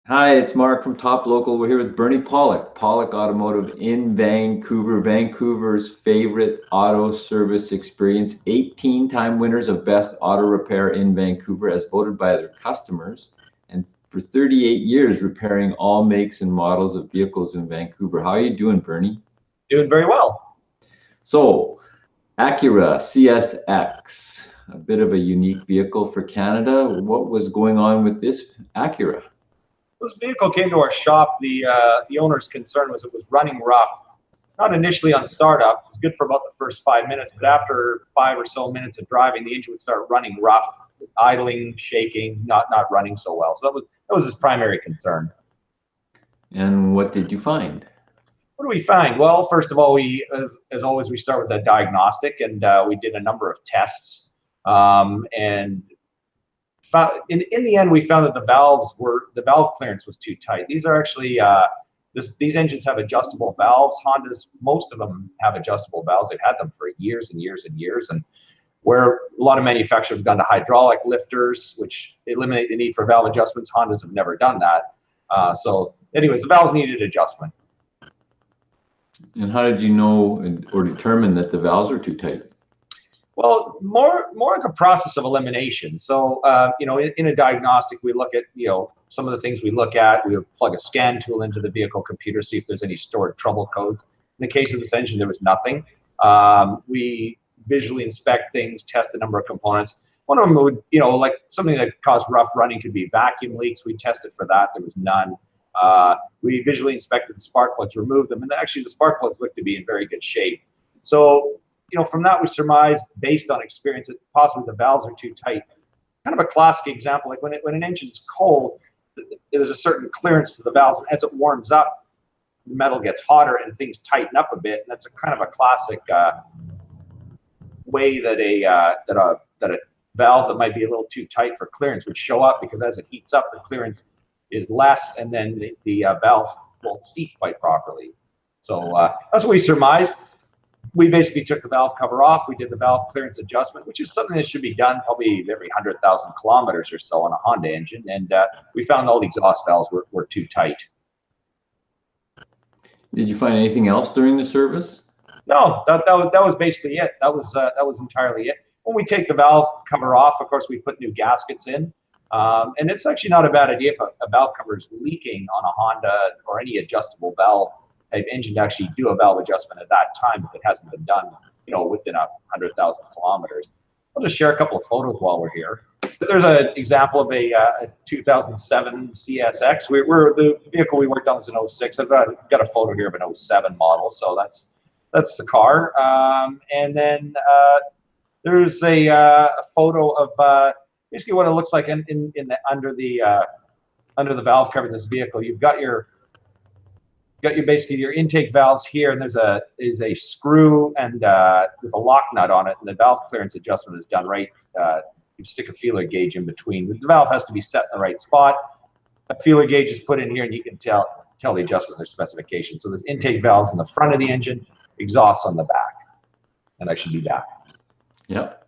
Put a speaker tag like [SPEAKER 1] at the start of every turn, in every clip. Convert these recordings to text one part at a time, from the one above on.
[SPEAKER 1] Hi, it's Mark from Top Local. We're here with Bernie Pawlik, Pawlik Automotive in Vancouver, Vancouver's favorite auto service experience. 18-time winners of Best Auto Repair in Vancouver as voted by their customers. And for 38 years, repairing all makes and models of vehicles in Vancouver. How are you doing, Bernie?
[SPEAKER 2] Doing very well.
[SPEAKER 1] So, Acura CSX, a bit of a unique vehicle for Canada. What was going on with this Acura?
[SPEAKER 2] This vehicle came to our shop. The owner's concern was it was running rough. Not initially on startup. It was good for about the first 5 minutes, but after 5 or so minutes of driving, the engine would start running rough, idling, shaking, not running so well. So that was his primary concern.
[SPEAKER 1] And what did you find?
[SPEAKER 2] What do we find? Well, first of all, as always, we start with a diagnostic, and we did a number of tests. And in the end, we found that the valve clearance was too tight. These are actually these engines have adjustable valves. Hondas, most of them have adjustable valves. They've had them for years and years and years. And where a lot of manufacturers have gone to hydraulic lifters, which eliminate the need for valve adjustments, Hondas have never done that. So, anyways, the valves needed adjustment.
[SPEAKER 1] And how did you know or determine that the valves are too tight?
[SPEAKER 2] Well, more like a process of elimination. So, in a diagnostic, we look at, some of the things we look at. We would plug a scan tool into the vehicle computer, see if there's any stored trouble codes. In the case of this engine, there was nothing. We visually inspect things, test a number of components. One of them would, like something that caused rough running could be vacuum leaks. We tested for that. There was none. We visually inspected the spark plugs, removed them, and actually the spark plugs looked to be in very good shape. So, from that we surmised, based on experience, that possibly the valves are too tight. Kind of a classic example, like when an engine's cold, there's a certain clearance to the valves, and as it warms up, the metal gets hotter and things tighten up a bit. And that's a kind of a classic way that a valve that might be a little too tight for clearance would show up, because as it heats up, the clearance is less, and then the valve won't seat quite properly. So that's what we surmised. We basically took the valve cover off. We did the valve clearance adjustment, which is something that should be done probably every 100,000 kilometers or so on a Honda engine. And we found all the exhaust valves were too tight.
[SPEAKER 1] Did you find anything else during the service?
[SPEAKER 2] No, that was basically it. That was entirely it. When we take the valve cover off, of course, we put new gaskets in. And it's actually not a bad idea if a valve cover is leaking on a Honda or any adjustable valve type engine to actually do a valve adjustment at that time if it hasn't been done, within 100,000 kilometers. I'll just share a couple of photos while we're here. There's an example of a 2007 CSX. The vehicle we worked on was an 06. I've got a photo here of an 07 model, so that's the car. And then there's a photo of basically what it looks like under the valve cover in this vehicle. You've got your basically your intake valves here, and there's a screw and there's a lock nut on it, and the valve clearance adjustment is done right. You stick a feeler gauge in between. The valve has to be set in the right spot. A feeler gauge is put in here, and you can tell the adjustment, their specifications. So there's intake valves in the front of the engine, exhaust on the back, and I should be back.
[SPEAKER 1] Yep.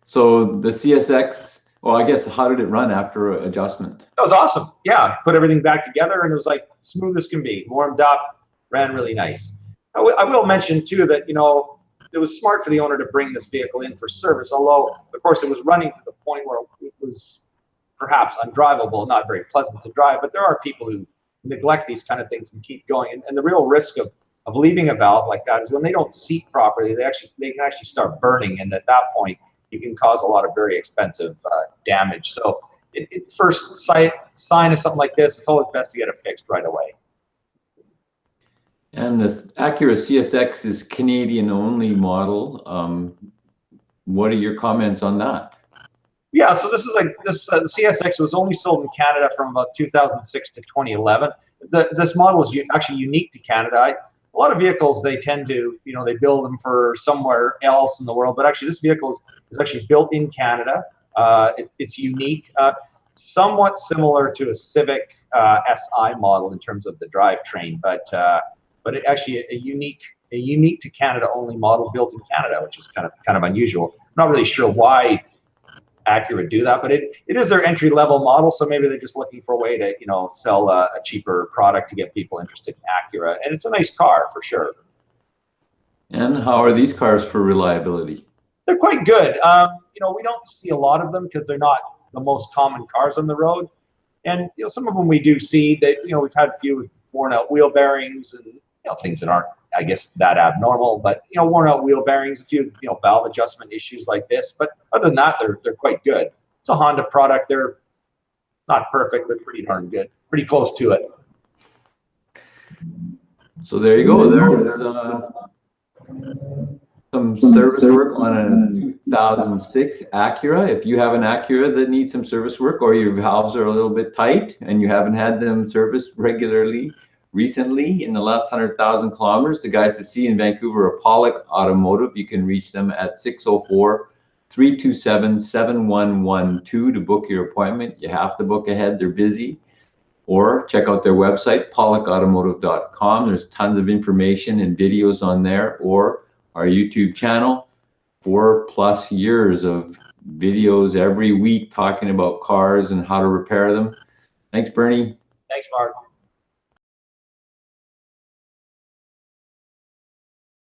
[SPEAKER 1] So the CSX, well, I guess, how did it run after adjustment?
[SPEAKER 2] That was awesome. Yeah, put everything back together, and it was like smooth as can be. Warmed up, ran really nice. I will mention too that it was smart for the owner to bring this vehicle in for service. Although, of course, it was running to the point where it was perhaps undrivable, not very pleasant to drive. But there are people who neglect these kind of things and keep going. And the real risk of leaving a valve like that is when they don't seat properly, they can actually start burning, and at that point, you can cause a lot of very expensive damage. So, first sign of something like this, it's always best to get it fixed right away.
[SPEAKER 1] And the Acura CSX is Canadian-only model. What are your comments on that?
[SPEAKER 2] Yeah, so this is the CSX was only sold in Canada from about 2006 to 2011. This model is actually unique to Canada. A lot of vehicles, they tend to, they build them for somewhere else in the world, but actually this vehicle is actually built in Canada. It's unique, somewhat similar to a Civic SI model in terms of the drivetrain, but it actually a unique to Canada only model built in Canada, which is kind of unusual. I'm not really sure why Acura do that, but it is their entry level model, so maybe they're just looking for a way to, you know, sell a cheaper product to get people interested in Acura, and it's a nice car for sure.
[SPEAKER 1] And how are these cars for reliability?
[SPEAKER 2] They're quite good. You know, we don't see a lot of them because they're not the most common cars on the road, and you know, some of them we do see that, you know, we've had a few worn out wheel bearings and, you know, things that aren't, I guess, that abnormal, but, you know, worn out wheel bearings, a few, you know, valve adjustment issues like this, but other than that, they're quite good. It's a Honda product. They're not perfect, but pretty darn good, pretty close to it.
[SPEAKER 1] So there you go. There's some service work on a 2006 Acura. If you have an Acura that needs some service work, or your valves are a little bit tight and you haven't had them serviced regularly recently in the last 100,000 kilometers, the guys that see in Vancouver are Pawlik Automotive. You can reach them at 604-327-7112 to book your appointment. You have to book ahead. They're busy. Or check out their website, pawlikautomotive.com. There's tons of information and videos on there, or our YouTube channel. 4+ years of videos every week talking about cars and how to repair them. Thanks, Bernie.
[SPEAKER 2] Thanks, Mark.